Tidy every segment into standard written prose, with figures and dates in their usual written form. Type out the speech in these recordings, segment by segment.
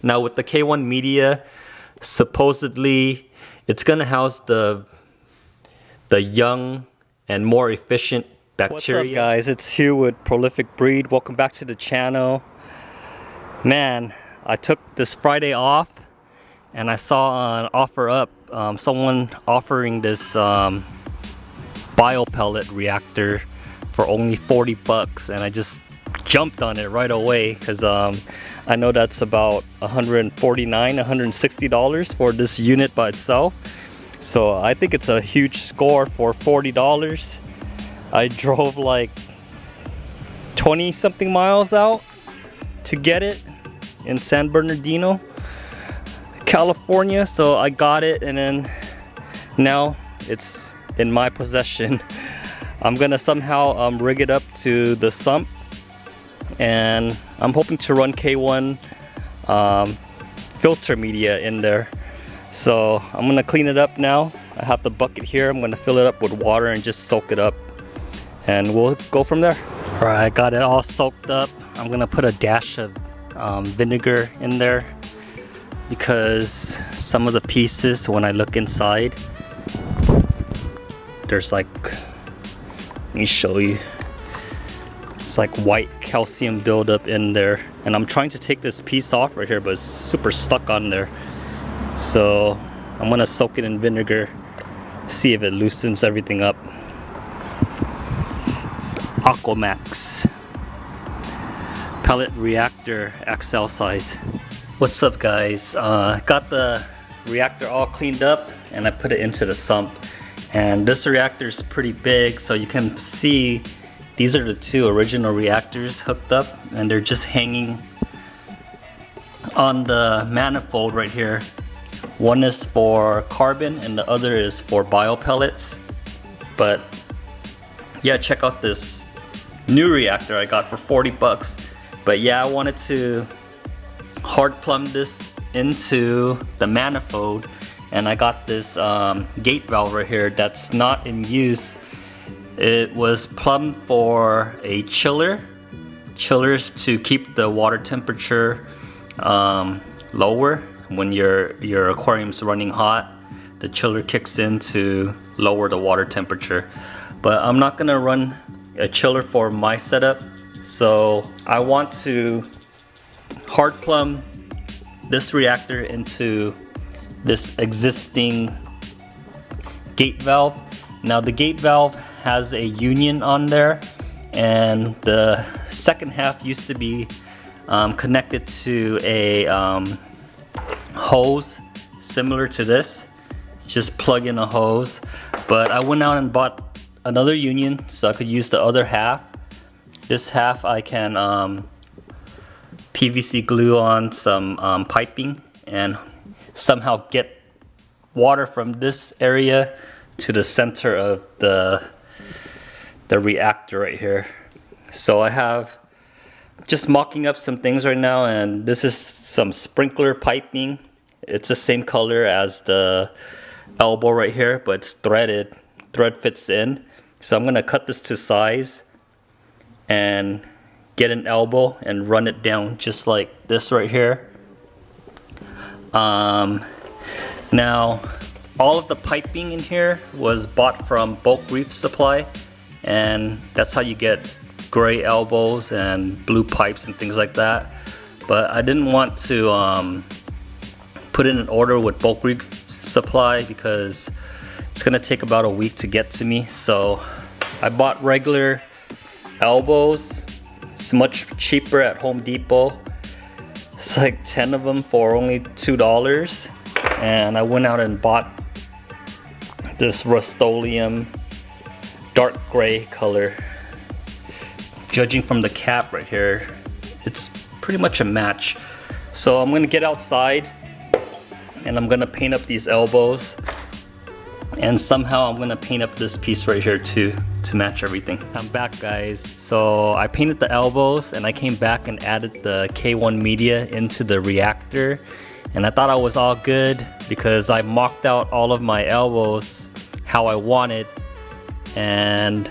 Now with the K1 media, supposedly it's gonna house the young and more efficient bacteria. What's up guys, it's Hugh with prolificbreed. Welcome back to the channel. Man, I took this Friday off and I saw an offer up, someone offering this bio pellet reactor for only 40 bucks, and I just jumped on it right away because I know that's about $149, $160 for this unit by itself. So I think it's a huge score for $40. I drove like 20 something miles out to get it in San Bernardino, California. So I got it, and then now it's in my possession. I'm gonna somehow rig it up to the sump, and I'm hoping to run K1 filter media in there. So I'm gonna clean it up now. I have the bucket here. I'm gonna fill it up with water and just soak it up, and we'll go from there. All right, I got it all soaked up. I'm gonna put a dash of vinegar in there because some of the pieces, when I look inside, there's like, let me show you. It's like white calcium buildup in there, and I'm trying to take this piece off right here, but it's super stuck on there. So I'm gonna soak it in vinegar, see if it loosens everything up. Aqua Maxx pellet reactor XL size. What's up guys? Got the reactor all cleaned up and I put it into the sump. And this reactor is pretty big, so you can see these are the two original reactors hooked up, and they're just hanging on the manifold right here. One is for carbon and the other is for bio pellets. But yeah, check out this new reactor I got for 40 bucks. But yeah, I wanted to hard plumb this into the manifold, and I got this gate valve right here that's not in use. It was plumbed for a chillers to keep the water temperature lower. When your aquarium's running hot, the chiller kicks in to lower the water temperature. But I'm not gonna run a chiller for my setup, so I want to hard plumb this reactor into this existing gate valve. Now the gate valve has a union on there, and the second half used to be connected to a hose similar to this. Just plug in a hose, but I went out and bought another union so I could use the other half. This half I can PVC glue on some piping and somehow get water from this area to the center of the reactor right here. So I have just mocking up some things right now, and this is some sprinkler piping. It's the same color as the elbow right here, but it's threaded. Thread fits in. So I'm gonna cut this to size and get an elbow and run it down just like this right here. Now all of the piping in here was bought from bulk reef supply, and that's how you get gray elbows and blue pipes and things like that. But I didn't want to put in an order with bulk reef supply because it's gonna take about a week to get to me. So I bought regular elbows. It's much cheaper at Home Depot. It's like 10 of them for only $2. And I went out and bought this Rust-Oleum dark gray color. Judging from the cap right here, it's pretty much a match. So I'm gonna get outside and I'm gonna paint up these elbows, and somehow I'm gonna paint up this piece right here too to match everything. I'm back guys. So I painted the elbows and I came back and added the K1 media into the reactor, and I thought I was all good because I mocked out all of my elbows how I wanted, and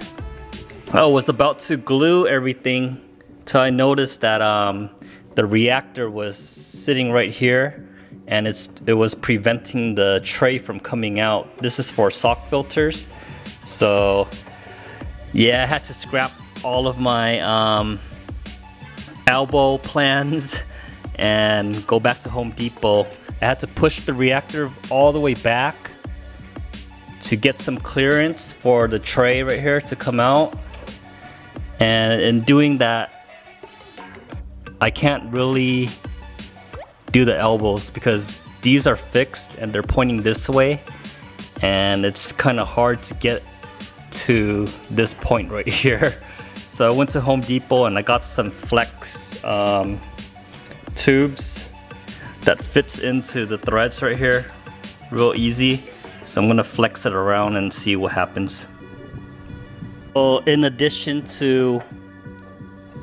I was about to glue everything till I noticed that the reactor was sitting right here, and it was preventing the tray from coming out. This is for sock filters. So yeah, I had to scrap all of my elbow plans and go back to Home Depot. I had to push the reactor all the way back to get some clearance for the tray right here to come out. And in doing that, I can't really do the elbows because these are fixed and they're pointing this way, and it's kind of hard to get to this point right here. So I went to Home Depot and I got some flex tubes that fits into the threads right here real easy. So I'm gonna flex it around and see what happens. So in addition to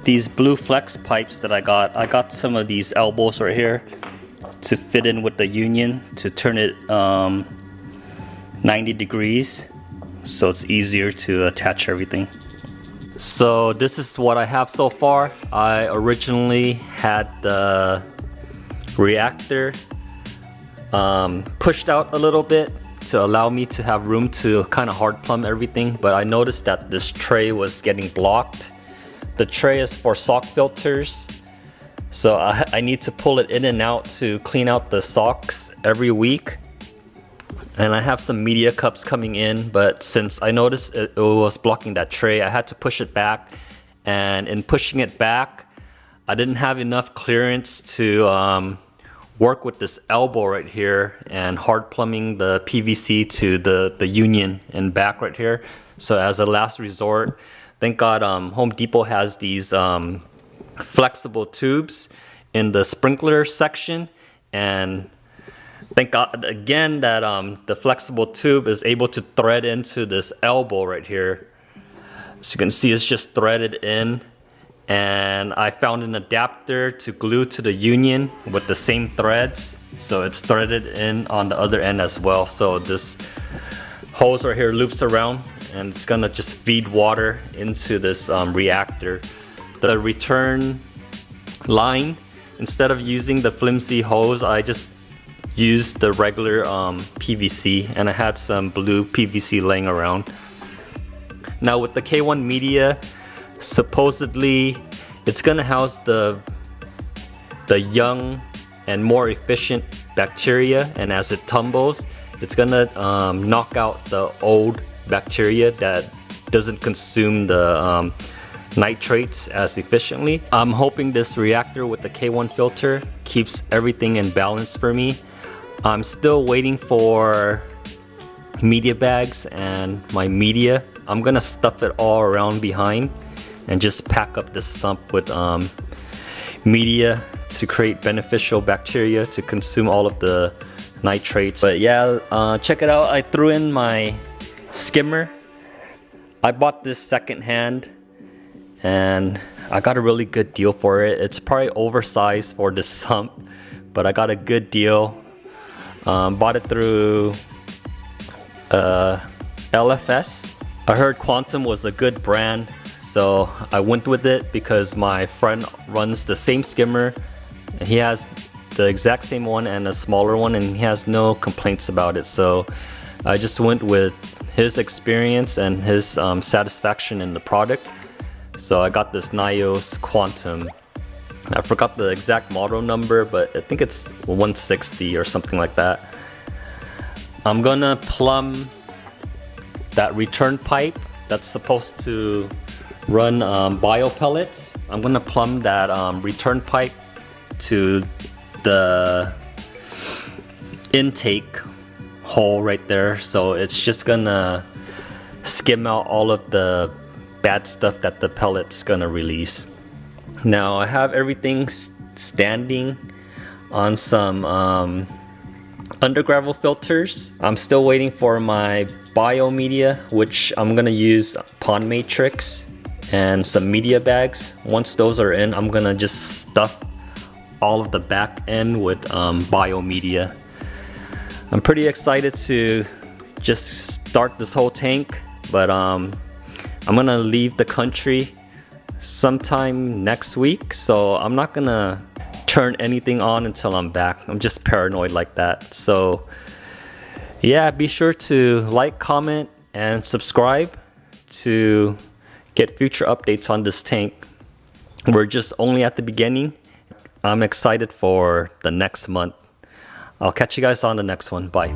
these blue flex pipes that I got some of these elbows right here to fit in with the union to turn it 90 degrees so it's easier to attach everything. So this is what I have so far. I originally had the reactor pushed out a little bit to allow me to have room to kind of hard plumb everything, but I noticed that this tray was getting blocked. The tray is for sock filters, so I need to pull it in and out to clean out the socks every week. And I have some media cups coming in, but since I noticed it was blocking that tray, I had to push it back. And in pushing it back, I didn't have enough clearance to work with this elbow right here and hard plumbing the PVC to the union and back right here. So as a last resort, thank God Home Depot has these flexible tubes in the sprinkler section, and thank God again that the flexible tube is able to thread into this elbow right here. So you can see it's just threaded in, and I found an adapter to glue to the union with the same threads, so it's threaded in on the other end as well. So this hose right here loops around and it's gonna just feed water into this reactor. The return line, instead of using the flimsy hose, I just used the regular PVC, and I had some blue PVC laying around. Now with the K1 media, supposedly it's gonna house the young and more efficient bacteria, and as it tumbles, it's gonna knock out the old bacteria that doesn't consume the nitrates as efficiently. I'm hoping this reactor with the K1 filter keeps everything in balance for me. I'm still waiting for media bags and my media. I'm gonna stuff it all around behind and just pack up this sump with media to create beneficial bacteria to consume all of the nitrates. But yeah, check it out. I threw in my skimmer. I bought this secondhand and I got a really good deal for it. It's probably oversized for this sump, but I got a good deal. Bought it through LFS. I heard Quantum was a good brand, so I went with it because my friend runs the same skimmer. He has the exact same one and a smaller one, and he has no complaints about it. So I just went with his experience and his satisfaction in the product. So I got this Nios Quantum. I forgot the exact model number, but I think it's 160 or something like that. I'm gonna plumb that return pipe that's supposed to run bio pellets. I'm gonna plumb that return pipe to the intake hole right there. So it's just gonna skim out all of the bad stuff that the pellet's gonna release. Now I have everything standing on some undergravel filters. I'm still waiting for my bio media, which I'm gonna use pond matrix and some media bags. Once those are in, I'm gonna just stuff all of the back end with bio media. I'm pretty excited to just start this whole tank, but I'm gonna leave the country sometime next week, so I'm not gonna turn anything on until I'm back. I'm just paranoid like that. So yeah, be sure to like, comment, and subscribe to get future updates on this tank. We're just only at the beginning. I'm excited for the next month. I'll catch you guys on the next one. Bye.